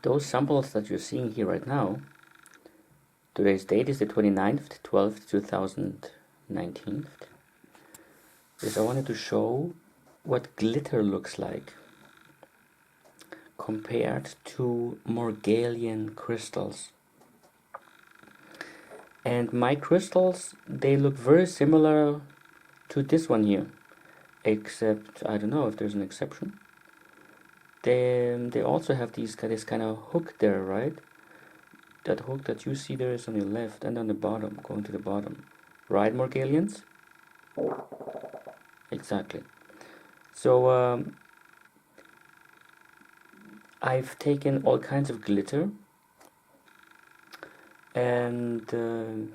those samples that you're seeing here right now, today's date is the 29th, 12th, 2019. Is I wanted to show what glitter looks like compared to Morgellons crystals. And my crystals, they look very similar to this one here, except I don't know if there's an exception. They also have this kind of hook there, right? That hook that you see there is on the left and on the bottom, going to the bottom. Right, Morgellons? Exactly. So I've taken all kinds of glitter and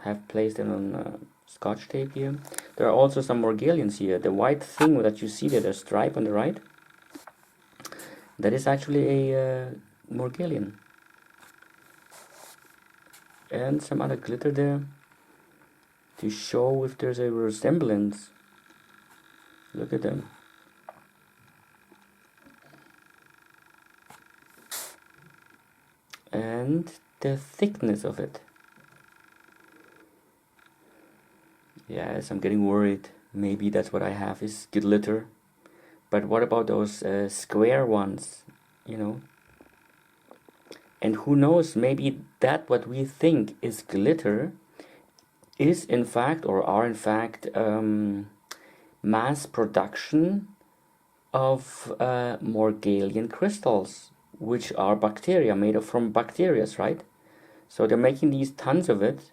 have placed them on scotch tape here. There are also some Morgellons here. The white thing that you see there, the stripe on the right, that is actually a Morgellon. And some other glitter there to show if there's a resemblance. Look at them. And the thickness of it. Yes, I'm getting worried. Maybe that's what I have is glitter. But what about those square ones, you know? And who knows, maybe that what we think is glitter is in fact, or are in fact, mass production of Morgellons crystals, which are bacteria, made from bacteria, right? So they're making these tons of it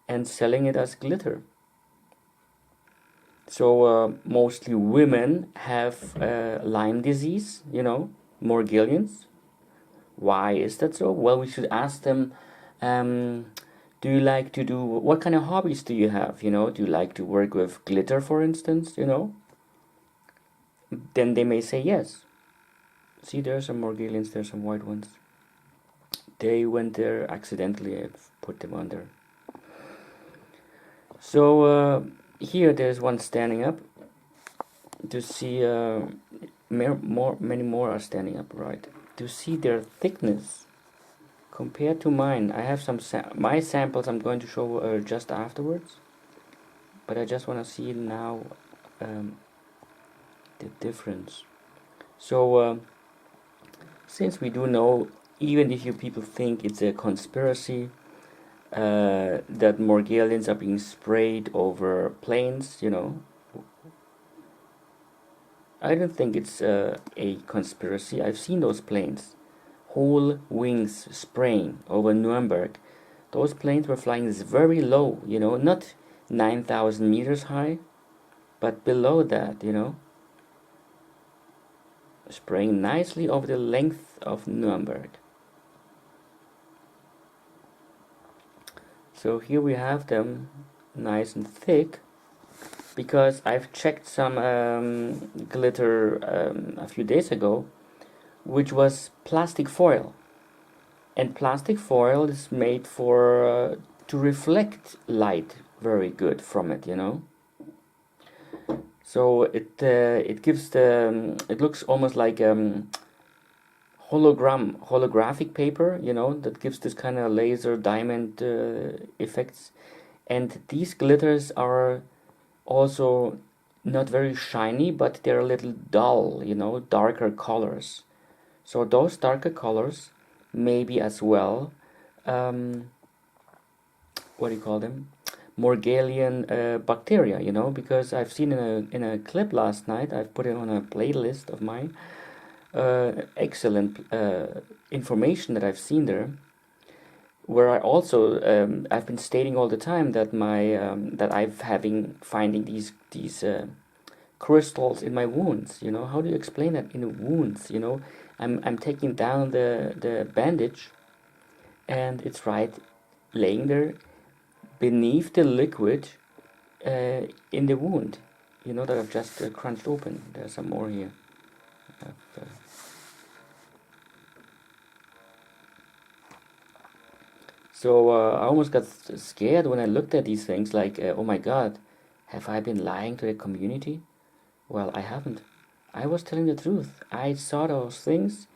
and selling it as glitter. So mostly women have Lyme disease, you know, Morgellons. Why is that so? Well, we should ask them, do you like to do, what kind of hobbies do you have, you know? Do you like to work with glitter, for instance, you know? Then they may say yes. See, there are some Morgellons, there are some white ones. They went there accidentally, I've put them on there. So here there's one standing up. To see, many more are standing up, right? To see their thickness compared to mine. I have some my samples I'm going to show just afterwards, but I just want to see now the difference. So since we do know, even if you people think it's a conspiracy, that Morgellons are being sprayed over planes, you know, I don't think it's a conspiracy. I've seen those planes, whole wings spraying over Nuremberg. Those planes were flying very low, you know, not 9,000 meters high, but below that, you know, spraying nicely over the length of Nuremberg. So here we have them, nice and thick, because I've checked some glitter a few days ago, which was plastic foil. And plastic foil is made for to reflect light very good from it, you know. So it gives it looks almost like holographic paper, you know, that gives this kind of laser diamond effects. And these glitters are also not very shiny, but they're a little dull, you know, darker colors. So those darker colors maybe as well, what do you call them? Morgellons bacteria, you know, because I've seen in a clip last night, I've put it on a playlist of mine, excellent information that I've seen there, where I also I've been stating all the time that my that I've finding these crystals in my wounds. You know, how do you explain that in wounds? You know, I'm taking down the bandage, and it's right laying there beneath the liquid in the wound. You know, that I've just crunched open. There's some more here. So I almost got scared when I looked at these things, like, oh my God, have I been lying to the community? Well, I haven't. I was telling the truth. I saw those things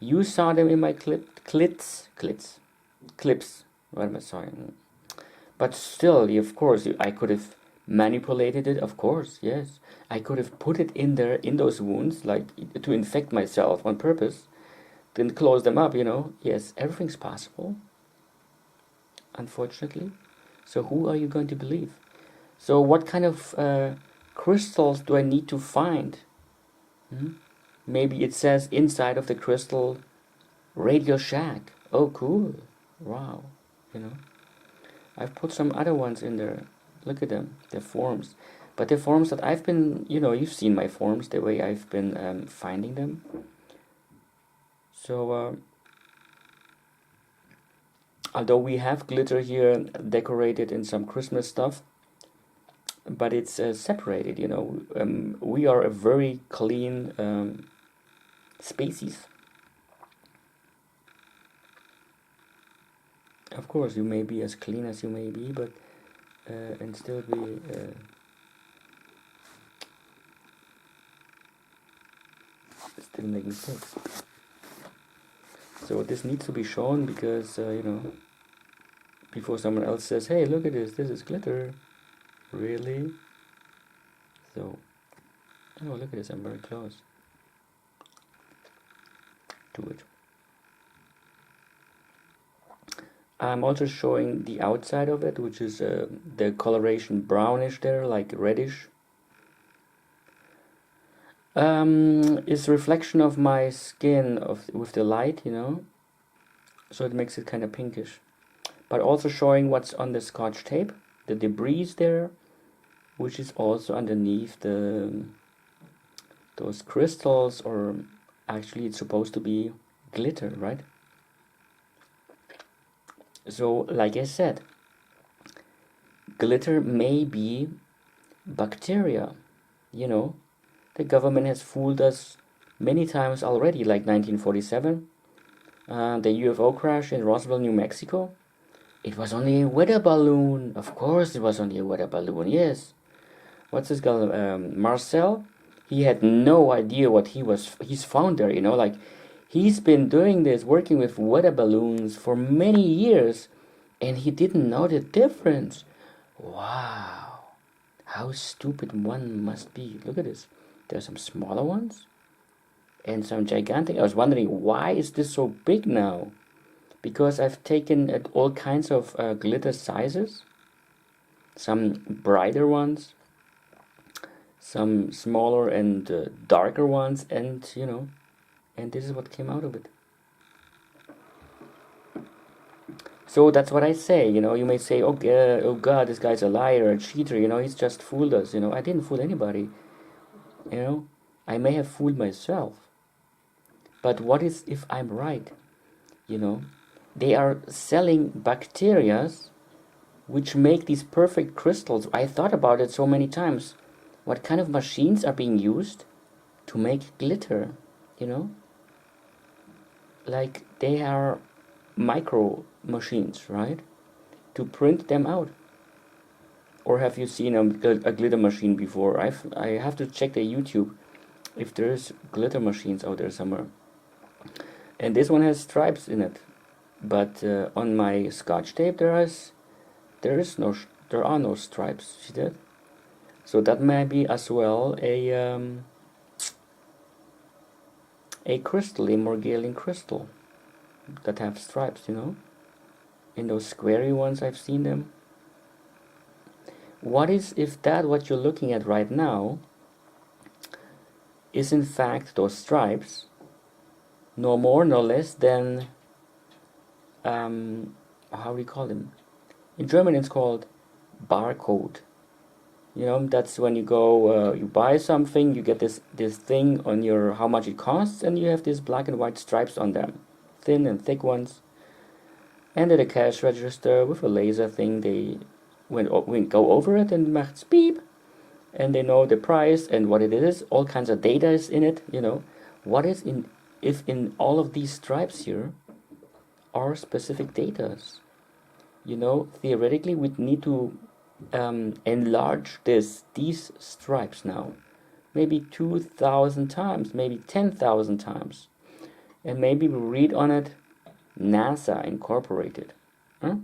You saw them in my clips. What am I saying? But still, of course, I could have manipulated it. Of course, yes, I could have put it in there in those wounds, like to infect myself on purpose, then close them up. Yes, everything's possible. Unfortunately, so who are you going to believe? So what kind of crystals do I need to find? Maybe it says inside of the crystal, Radio Shack. Oh, cool. Wow. I've put some other ones in there. Look at them. They're forms. But they're forms that I've been, you've seen my forms, the way I've been finding them. So, although we have glitter here decorated in some Christmas stuff, but it's separated, we are a very clean species. Of course, you may be as clean as you may be, but and still be still make mistakes. So this needs to be shown because before someone else says, "Hey, look at this! This is glitter." Really? So, oh, look at this! I'm very close to it. I'm also showing the outside of it, which is the coloration brownish there, like reddish. Is reflection of my skin with the light, so it makes it kind of pinkish. But also showing what's on the Scotch tape, the debris there, which is also underneath those crystals, or actually it's supposed to be glitter, right? So, like I said, glitter may be bacteria. The government has fooled us many times already, like 1947, the UFO crash in Roswell, New Mexico. It was only a weather balloon. Of course, it was only a weather balloon. Yes. What's his guy? Marcel. He had no idea what he's found there. Like he's been doing this, working with weather balloons for many years, and he didn't know the difference. Wow, how stupid one must be. Look at this. There are some smaller ones and some gigantic. I was wondering, why is this so big now? Because I've taken all kinds of glitter sizes, some brighter ones, some smaller and darker ones, and and this is what came out of it. So that's what I say. You may say, oh God, this guy's a liar, a cheater. He's just fooled us. I didn't fool anybody. I may have fooled myself. But what is if I'm right? They are selling bacteria which make these perfect crystals. I thought about it so many times. What kind of machines are being used to make glitter? Like they are micro machines, right? To print them out. Or have you seen a glitter machine before? I have to check the YouTube if there's glitter machines out there somewhere. And this one has stripes in it, but on my Scotch tape there are no stripes. See that? So that may be as well a crystal, a Morgellons crystal that have stripes. In those squarey ones I've seen them. What is if what you're looking at right now is in fact those stripes, no more no less than how do you call them? In German it's called barcode. That's when you go you buy something, you get this thing on your how much it costs, and you have these black and white stripes on them, thin and thick ones. And at a cash register with a laser thing, they go over it and macht's beep, and they know the price and what it is. All kinds of data is in it. What is if in all of these stripes here are specific datas? Theoretically we'd need to enlarge these stripes now, maybe 2,000 times, maybe 10,000 times, and maybe we read on it NASA Incorporated. Huh?